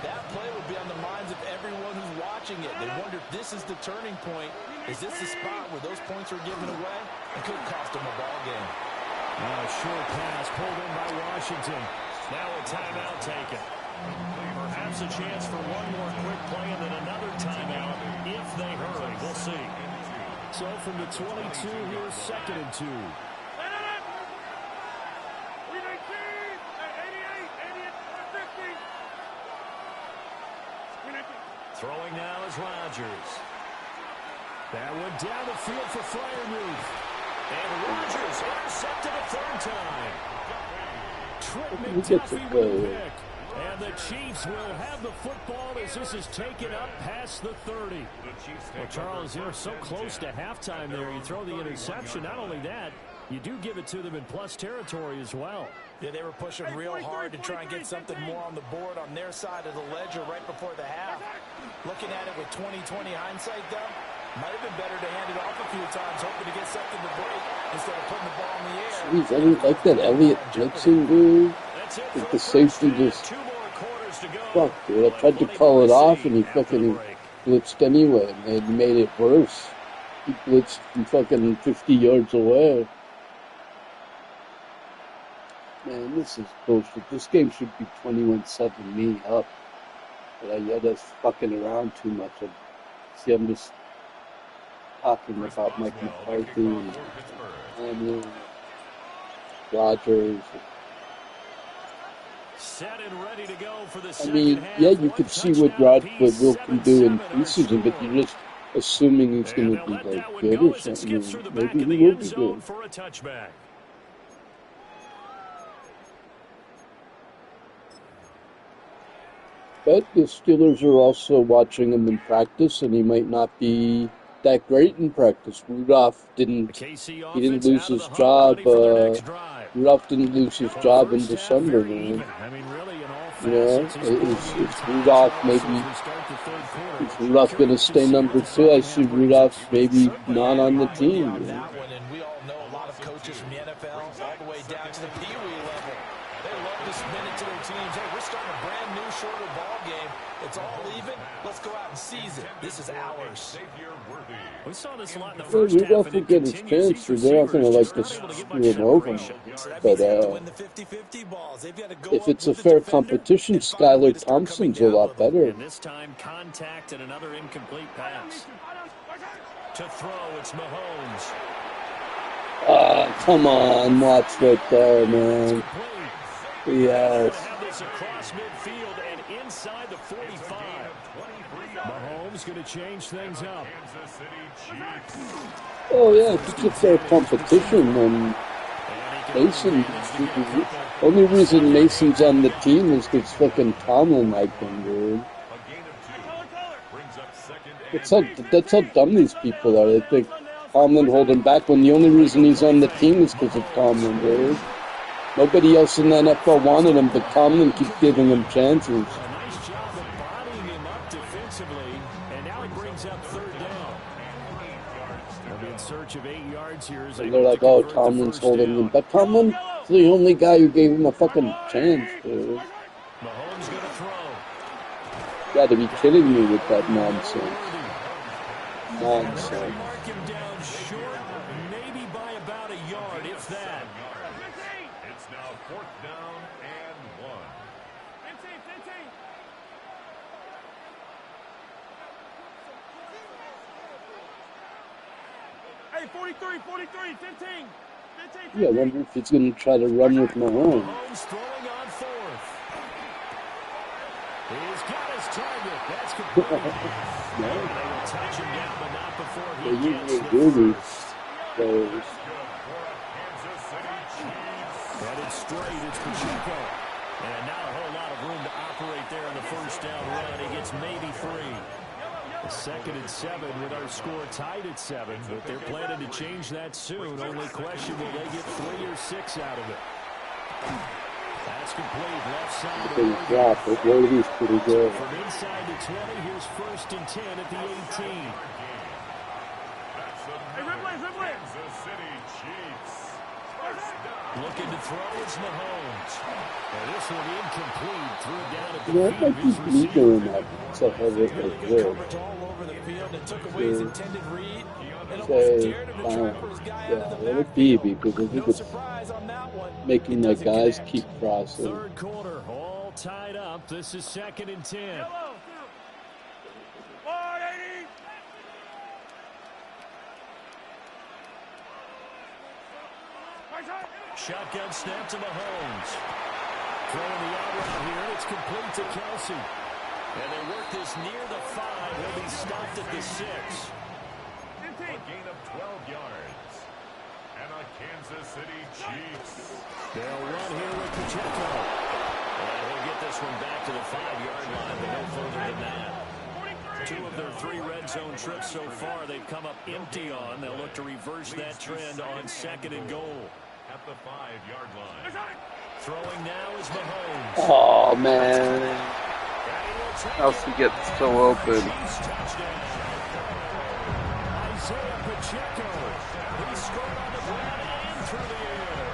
that play will be on the minds of everyone who's watching it. They wonder if this is the turning point. Is this the spot where those points are given away? It could cost them a ball game. Short pass pulled in by Washington. Now a timeout taken. Perhaps a chance for one more quick play and then another timeout if they hurry. We'll see. So from the 22, here's 2nd and 2. Throwing now is Rodgers. That went down the field for Freiermuth. And Rodgers intercepted a third time. Trent McCarthy will pick. And the Chiefs will have the football as this is taken up past the 30. Well, Charles, you're so close to halftime there. You throw the interception. Not only that, you do give it to them in plus territory as well. Yeah, they were pushing real hard to try and get something more on the board on their side of the ledger right before the half. Looking at it with 20/20 hindsight, though, might have been better to hand it off a few times, hoping to get something to break instead of putting the ball in the air. Jeez, I didn't like that Elliott blitzing, dude. Like the safety just... Fuck, dude. I tried to call it off and he fucking blitzed anyway. And he made it worse. He blitzed from fucking 50 yards away. Man, this is bullshit. This game should be 21-7 me up. But I just fucking around too much. See, I'm just talking about Mike McCarthy and Tomlin, Rodgers. Set and ready to go for the I mean, yeah, you could see what Will can do in preseason, but you're just assuming he's going to be like good or something. Maybe he will be good. For a touchback. But the Steelers are also watching him in practice, and he might not be that great in practice. Rudolph didn't lose his job. Rudolph didn't lose his job in December, man. You know, is Rudolph maybe, is Rudolph going to stay number 2? I see Rudolph maybe not on the team. You know? We all know a lot of coaches from the NFL all the way down to the Pee Wee level. They love to spin it to their teams. Hey, we're starting a brand new, shorter ball game. It's all even. Let's go out and seize it. This is ours. We saw this a lot in the first half. Rudolph will get his chance, so they're not going to like to screw him over. But if it's a fair competition, Skylar Thompson's a lot better. And this time, contact and another incomplete pass. To throw, it's Mahomes. Come on, Watts right there, man. Yes. Have this across midfield and inside the 45. Mahomes going to change things up. Oh yeah, if it's a fair competition, then Mason. Only reason Mason's on the team is because fucking Tomlin liked him, dude. That's how dumb these people are. They think Tomlin hold him back when the only reason he's on the team is because of Tomlin, dude. Nobody else in the NFL wanted him, but Tomlin keeps giving him chances. A nice job of bodying him up defensively, and now he brings up third down. They'll be in search of 8 yards here. And they're like, oh, Tomlin's holding him. But Tomlin's the only guy who gave him a fucking chance, dude. Mahomes going to throw. You gotta be kidding me with that nonsense. Nonsense. Mark him down short, maybe by about a yard, if that. It's now 4th down and 1. Hey, 43, 15. Yeah, I wonder if he's going to try to run with Mahomes. Mahomes throwing on 4th. He's got his target. That's complete. They will touch him down, but not before he gets the first. Those. straight. It's Pacheco. And not a whole lot of room to operate there on the first down run. He gets maybe 3. A 2nd and 7 with our score tied at 7. But they're planning to change that soon. Only question, will they get 3 or 6 out of it? That's complete. Left side of the drop, but Brady's pretty good. From inside the 20, here's 1st and 10 at the 18. Kansas City Chiefs. Looking to throw, it's Mahomes. And this one incomplete. Threw it down at the Yeah, I think he's doing that. So have it Good good. coverage all over the field and took away his intended read. And almost Say, dared him to trap his guy out of the yeah, let it be backfield. because I think No it's surprise on that one. making It the doesn't guys connect. keep crossing. 3rd quarter, all tied up. This is 2nd and 10. Shotgun snap to Mahomes. Throwing the out route here. It's complete to Kelsey. And they work this near the 5. He'll be stopped at the 6. A gain of 12 yards. And a Kansas City Chiefs. They'll run here with Pacheco. And he'll get this one back to the 5-yard line, but no further than that. 2 of their 3 red zone trips so far they've come up empty on. They'll look to reverse that trend on 2nd and goal. At the 5-yard line. Throwing now is Mahomes. Oh, man. Kelsey gets so open. Chiefs touchdown. Isaiah Pacheco. He scored on the ground and through the air.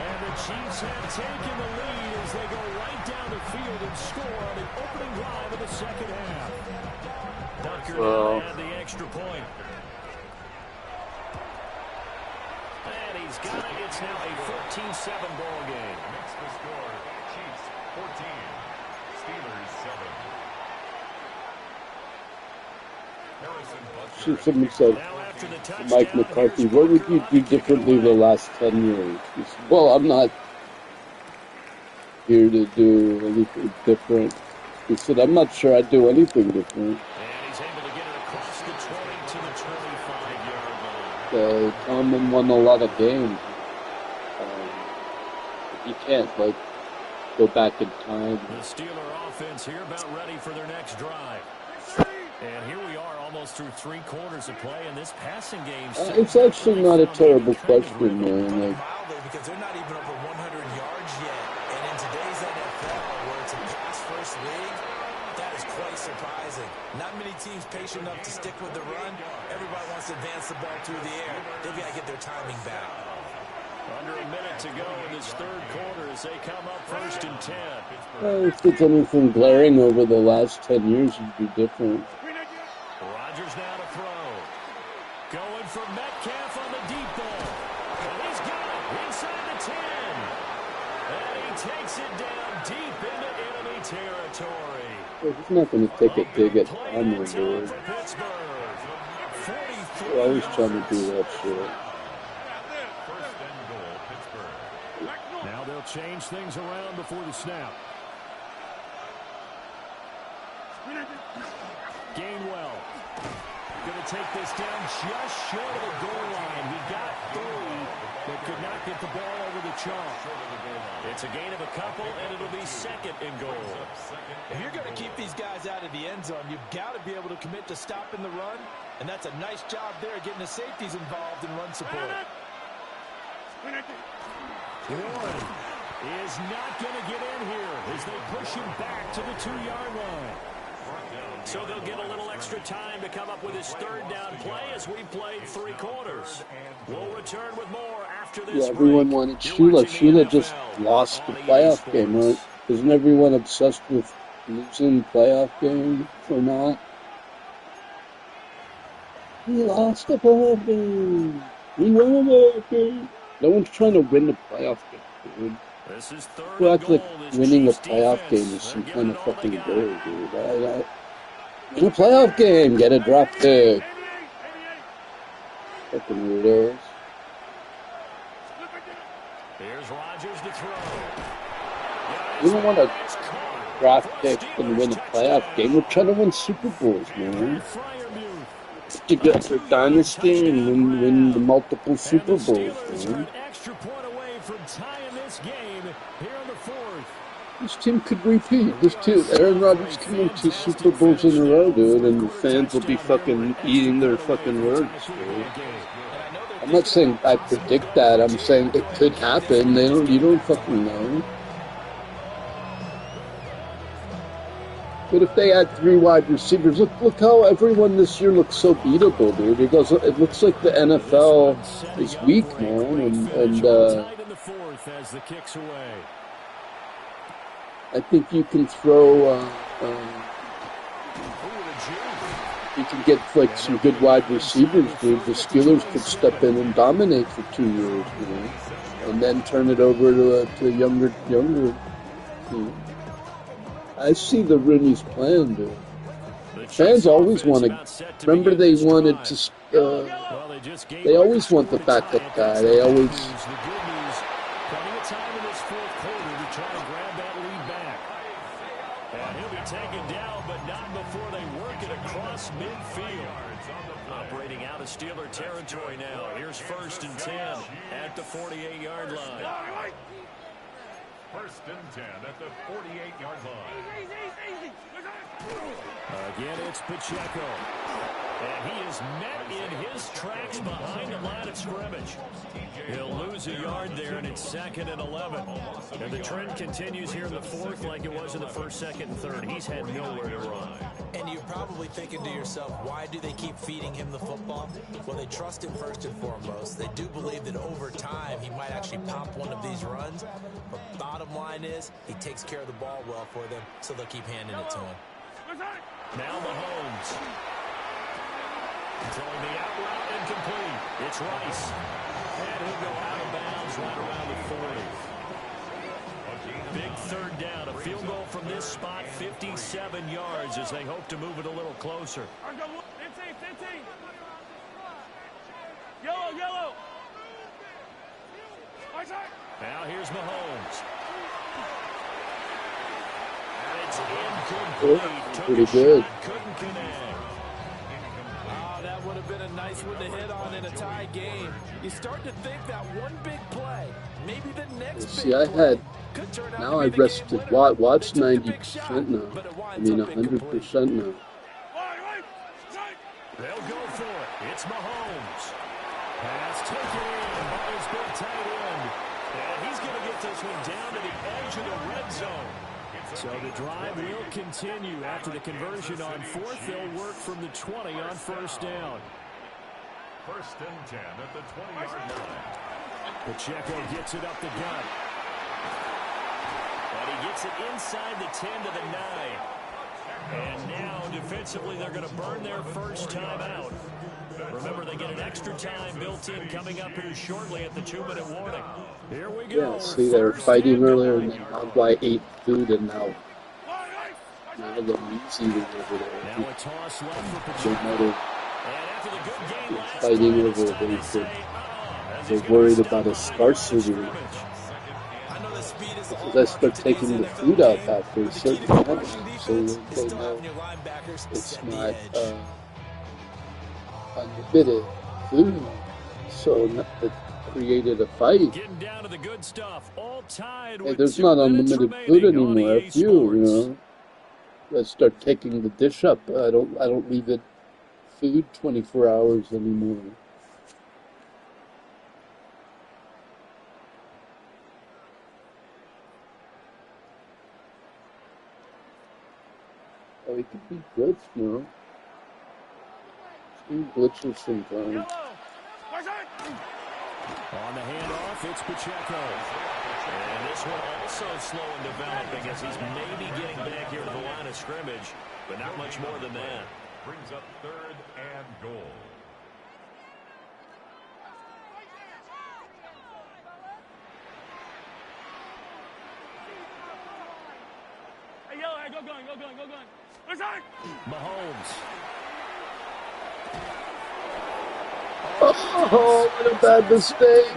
And the Chiefs have taken the lead as they go right down the field and score on the opening drive of the 2nd half. Ducker now had the extra point. And he's got it. It's now a 14-7 ball game. Makes the score. Chiefs 14. Steelers 7. Should someone said, Mike McCarthy, what would you do differently the last 10 years? He said, well, I'm not here to do anything different. He said, I'm not sure I'd do anything different. And he's able to get it across the 20 to the 25-yard line. Tomlin won a lot of games. You can't, go back in time. The Steeler offense here about ready for their next drive. And here we are almost through 3 quarters of play in this passing game. It's actually not a terrible question, man. Because they're not even over 100 yards yet. And in today's NFL, where it's a pass-first league, that is quite surprising. Not many teams patient enough to stick with the run. Everybody wants to advance the ball through the air. They've got to get their timing back. Under a minute to go in this 3rd quarter as they come up 1st and 10. If there's anything glaring over the last 10 years, it'd be different. Rodgers now to throw. Going for Metcalf on the deep ball. And he's got it inside the 10. And he takes it down deep into enemy territory. Well, he's not going to take a dig at Tomlin, dude. They're always trying to do that shit. Now they'll change things around before the snap. Gainwell going to take this down just short of the goal line. He got 3, but could not get the ball over the chalk. It's a gain of a couple, and it'll be 2nd and goal. If you're going to keep these guys out of the end zone, you've got to be able to commit to stopping the run, and that's a nice job there getting the safeties involved in run support. Warren is not going to get in here as they push him back to the 2-yard line. So they'll get a little extra time to come up with his 3rd down play as we played 3 quarters. We'll return with more after this. Yeah, everyone wanted Sheila. Sheila just lost the playoff game, right? Isn't everyone obsessed with losing playoff games or not? He lost the playoff game. He won the playoff game. No one's trying to win the playoff game, dude. This is 3rd Well, and act like goal. winning a playoff game is some kind of fucking goal, dude. In a playoff game, get a drop pick. Fucking weirdos. Here's Rodgers to throw. We don't want to draft pick and win a playoff game. We're trying to win Super Bowls, man. To get their dynasty and win the multiple Super Bowls, man. Extra point away from tying this game This team could repeat. This team, Aaron Rodgers can win 2 Super Bowls in a row, dude, and the fans will be fucking eating their fucking words, dude. I'm not saying I predict that. I'm saying it could happen. You don't fucking know. But if they had 3 wide receivers, look how everyone this year looks so beatable, dude. It looks like the NFL is weak, man, and I think you can throw, you can get like some good wide receivers, dude. The Steelers could step in and dominate for 2 years, you know, and then turn it over to a younger team. I see the Rooney's plan, dude. Fans always want to. Remember, they wanted to. They always want the backup guy. They always. Plenty of time in this fourth quarter to try to grab that lead back. And he'll be taken down, but not before they work it across midfield. Operating out of Steeler territory now. Here's 1st and 10 at the 48-yard line. 1st and 10 at the 48-yard line. Again, it's Pacheco. And he is met in his tracks behind the line of scrimmage. He'll lose a yard there, and it's 2nd and 11. And the trend continues here in the fourth like it was in the 1st, 2nd, and 3rd. He's had nowhere to run. And you're probably thinking to yourself, why do they keep feeding him the football? Well, they trust him first and foremost. They do believe that over time he might actually pop one of these runs. But bottom line is, he takes care of the ball well for them, so they'll keep handing it to him. Now Mahomes. Throwing the out route incomplete. It's Rice. And he'll go out of bounds right around the 40. Big 3rd down. A field goal from this spot, 57 yards as they hope to move it a little closer. 15. Yellow. Now here's Mahomes. And it's incomplete. Pretty good. Couldn't connect. That would have been a nice one to hit on in a tie game. You start to think that one big play, maybe the next See, I had, now I rested, watch 90% now. I mean 100% now. They'll go for it. It's Mahomes. Pass taken in by his big tight end. And he's going to get this one down to the edge of the red zone. So the drive will continue after the conversion on 4th. They'll work from the 20 on 1st down. 1st and 10 at the 20-yard line. Pacheco gets it up the gut. And he gets it inside the 10 to the 9. And now defensively they're going to burn their first time out. Remember, they get an extra time built in coming up here shortly at the 2-minute warning. Here we go. Yeah, see, they were fighting earlier, and now I ate food, and now they're eating over there. Now a toss left for Pacheco. And after the good game last fighting over there. They're worried about a scarcity. Because I start taking the food out after a certain time, so they know it's not unlimited food. So it created a fight. Getting down to the good stuff. All tied Hey, with there's 2 not minutes unlimited food remaining on anymore. EA If you know, I start taking the dish up. I don't leave it food 24 hours anymore. Oh, it could be glitched, you know. It's glitches sometimes. On the handoff, it's Pacheco. And this one also slow in developing as he's maybe getting back here to the line of scrimmage, but not much more than that. Brings up 3rd and goal. Hey, yellow, hey, go going. Mahomes. Oh, what a bad mistake.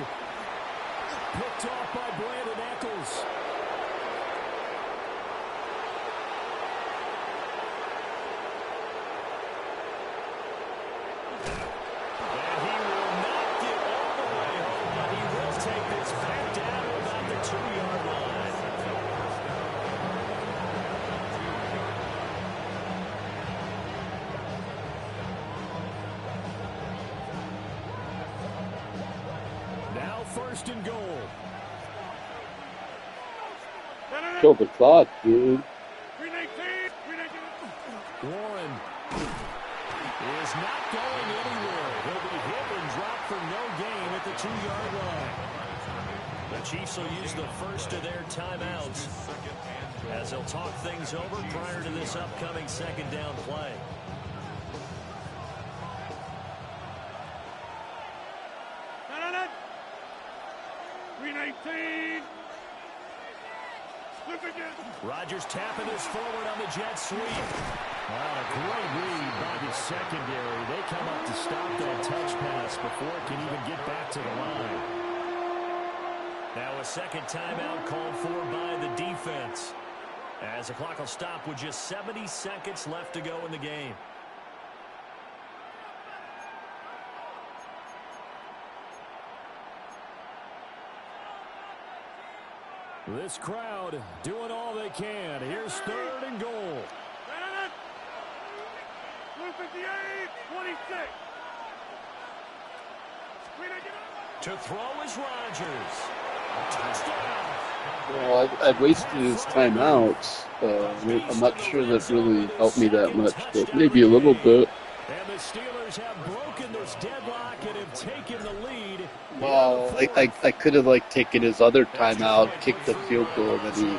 Picked off by Brandon Eccles. And he will not get all the way home, but he will take this back down to about the 2-yard line. first and goal. Kill the clock, dude. Warren is not going anywhere. He'll be hit and dropped for no gain at the 2-yard line. The Chiefs will use the first of their timeouts as they'll talk things over prior to this upcoming second down play. Rodgers tapping this forward on the jet sweep. A great read by the secondary. They come up to stop that touch pass before it can even get back to the line. Now a second timeout called for by the defense, as the clock will stop with just 70 seconds left to go in the game. This crowd doing all they can. Here's third and goal. 58, 26. To throw is Rodgers. A touchdown. Well, I've wasted his timeouts. I'm not sure that really helped me that much, but maybe a little bit. And the Steelers have broken this deadlock and have taken the lead. Well, I could have taken his other timeout, kicked the field goal, and then he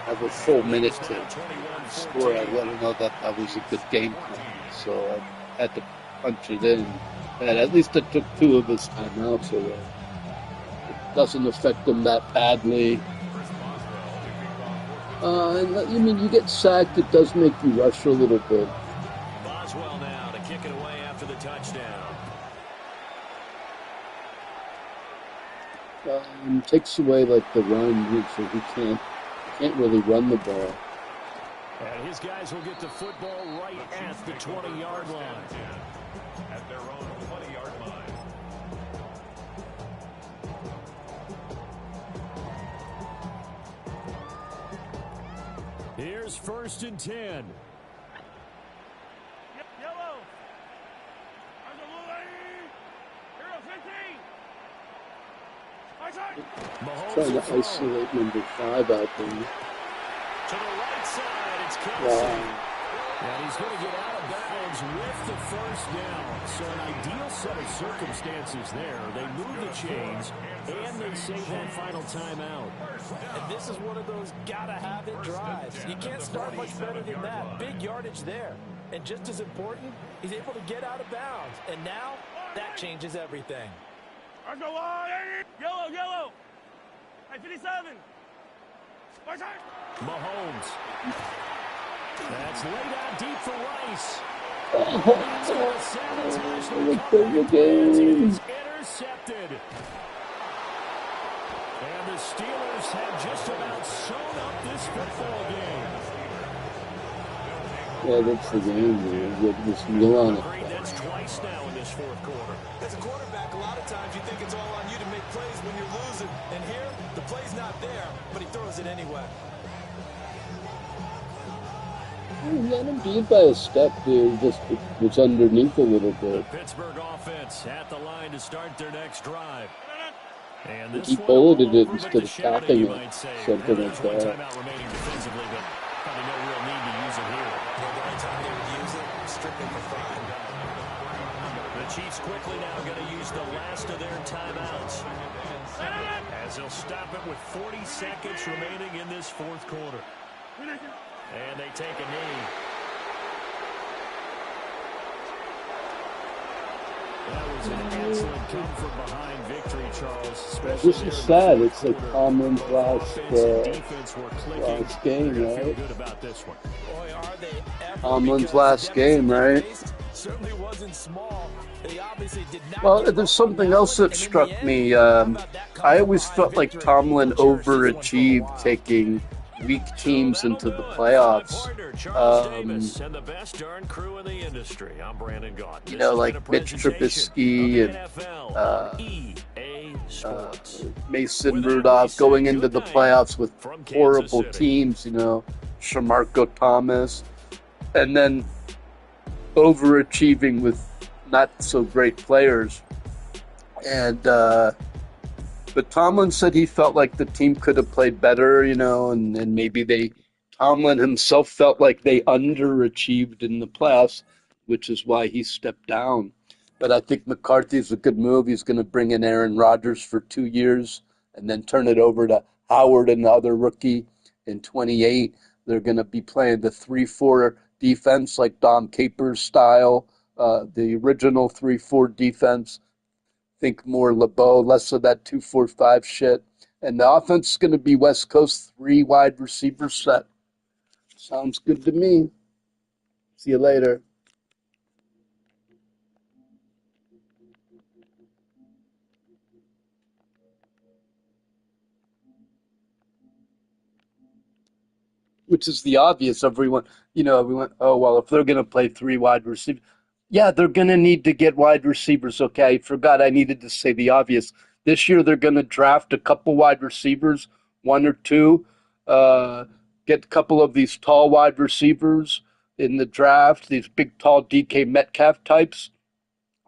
had a full minute to score. I let him know that that was a good game plan, so I had to punch it in. And at least I took 2 of his timeouts, so it doesn't affect him that badly. And I mean, you get sacked, it does make you rush a little bit. Boswell now to kick it away after the touchdown. Takes away the run, so he can't really run the ball. And his guys will get the football right at the 20-yard line. At their own 20-yard line. Here's first and 10. Yellow. Hero 15. Mahomes Trying will to throw. isolate number 5 out there. To the right side, it's Kelsey. Wow. And he's going to get out of bounds with the first down. So an ideal set of circumstances there. They move the chains, and they save that final timeout. And this is one of those gotta-have-it drives. You can't start much better than that. Big yardage there. And just as important, he's able to get out of bounds. And now, that changes everything. I go wide. Yellow. 57. Mahomes. That's laid out deep for Rice. Look for the game. It's intercepted. And the Steelers have just about sewn up this football game. Yeah, that's the game, man. With this wheel on it. That's twice now in this fourth quarter. As a quarterback, a lot of times you think it's all on you to make plays when you're losing. And here, the play's not there, but he throws it anyway. Let him beat by a step there, just was underneath a little bit. The Pittsburgh offense at the line to start their next drive. And this He one folded all it over instead with of the shouting, tapping you it, might say. something There's like one that. timeout remaining defensively, but probably no real need to use it here. The only time they would use it, strictly for fun. The Chiefs quickly now going to use the last of their timeouts, as they'll stop it with 40 seconds remaining in this fourth quarter. And they take a knee. That was an excellent come-from-behind victory, Charles. This is sad. It's like Tomlin's last game, right? Good about this one. Boy, are they ever, Tomlin's last game, right? certainly wasn't small. They obviously did not. Well, there's something else that struck me. I always felt like Tomlin overachieved taking weak teams into the playoffs. And the best darn crew in the industry. I'm Brandon Gaunt. You know, like Mitch Trubisky and Mason Rudolph going into the playoffs with horrible teams, you know, Shamarko Thomas, and then overachieving with not so great players. And But Tomlin said he felt like the team could have played better, and maybe Tomlin himself felt like they underachieved in the playoffs, which is why he stepped down. But I think McCarthy's a good move. He's going to bring in Aaron Rodgers for 2 years and then turn it over to Howard and the other rookie in 28. They're going to be playing the 3-4 defense like Dom Capers style, the original 3-4 defense. Think more LeBeau, less of that 2-4-5 shit. And the offense is going to be West Coast three wide receiver set. Sounds good to me. See you later. Which is the obvious. Everyone, oh, well, if they're going to play three wide receivers, yeah, they're going to need to get wide receivers. Okay, I forgot I needed to say the obvious. This year, they're going to draft a couple wide receivers, one or two, uh, get a couple of these tall wide receivers in the draft, these big, tall DK Metcalf types,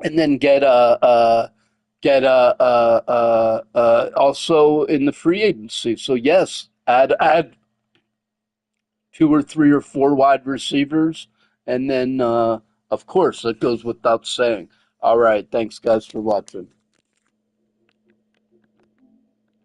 and then get also in the free agency. So yes, add two or three or four wide receivers, and then of course it goes without saying. All right, thanks guys for watching.